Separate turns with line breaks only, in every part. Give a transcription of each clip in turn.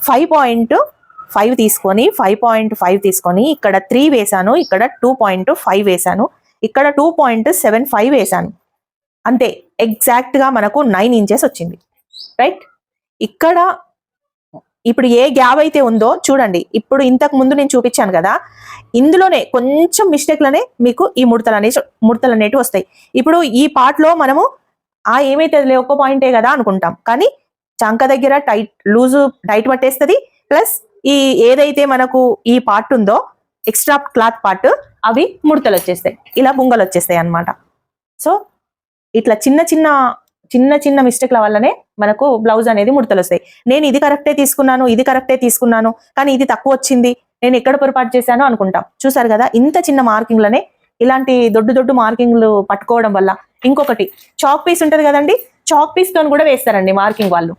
5.5 తీసుకొని 5.5 తీసుకొని ఇక్కడ 3 వేసాను, ఇక్కడ 2.5 వేసాను, ఇక్కడ 2.75 వేసాను. అంతే, ఎగ్జాక్ట్గా మనకు 9 ఇంచెస్ వచ్చింది. రైట్, ఇక్కడ ఇప్పుడు ఏ గ్యాప్ అయితే ఉందో చూడండి. ఇప్పుడు ఇంతకు ముందు నేను చూపించాను కదా, ఇందులోనే కొంచెం మిస్టేక్లనే మీకు ఈ ముడతలు అనేటివి వస్తాయి. ఇప్పుడు ఈ పార్ట్లో మనము ఏమైతే ఒక పాయింటే కదా అనుకుంటాం, కానీ చంక దగ్గర లూజు టైట్ పట్టేస్తుంది. ప్లస్ ఈ ఏదైతే మనకు ఈ పార్ట్ ఉందో ఎక్స్ట్రా క్లాత్ పార్ట్, అవి ముడతలు వచ్చేస్తాయి, ఇలా బుంగలు వచ్చేస్తాయి అన్నమాట. సో ఇట్లా చిన్న చిన్న మిస్టేక్ల వల్లనే మనకు బ్లౌజ్ అనేది ముడతలు వస్తాయి. నేను ఇది కరెక్టే తీసుకున్నాను కానీ ఇది తక్కువ వచ్చింది, నేను ఎక్కడ పొరపాటు చేశాను అనుకుంటాం. చూసారు కదా, ఇంత చిన్న మార్కింగ్లనే ఇలాంటి దొడ్డు మార్కింగ్లు పట్టుకోవడం వల్ల. ఇంకొకటి, చాక్ పీస్ ఉంటుంది కదండి, చాక్ పీస్ తోని కూడా వేస్తారండి మార్కింగ్ వాళ్ళు.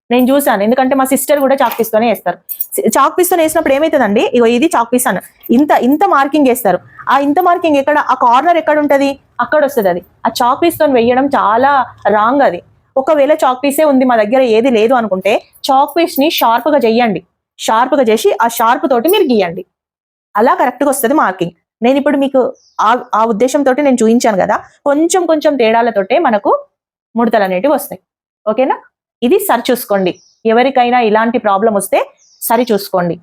నేను చూసాను, ఎందుకంటే మా సిస్టర్ కూడా చాక్ పీస్ తోనే వేస్తారు. చాక్ పీస్ తో వేసినప్పుడు ఏమవుతుందండి, ఇగో ఇది చాక్ పీస్ అని ఇంత మార్కింగ్ వేస్తారు. ఆ ఇంత మార్కింగ్ ఎక్కడ, ఆ కార్నర్ ఎక్కడ ఉంటది, అక్కడ వస్తుంది. అది ఆ చాక్ పీస్ తో వేయడం చాలా రాంగ్. అది ఒకవేళ చాక్ పీసే ఉంది మా దగ్గర ఏది లేదు అనుకుంటే, చాక్ పీస్ ని షార్ప్ గా చెయ్యండి, షార్ప్ గా చేసి ఆ షార్ప్ తోటి మీరు గీయండి, అలా కరెక్ట్ గా వస్తుంది మార్కింగ్. నేను ఇప్పుడు మీకు ఆ ఉద్దేశంతో నేను చూపించాను కదా, కొంచెం తేడాలతోటే మనకు ముడతలు అనేటివి వస్తాయి. ఓకేనా, ఇది సరి చూసుకోండి. ఎవరికైనా ఇలాంటి ప్రాబ్లం వస్తే సరి చూసుకోండి.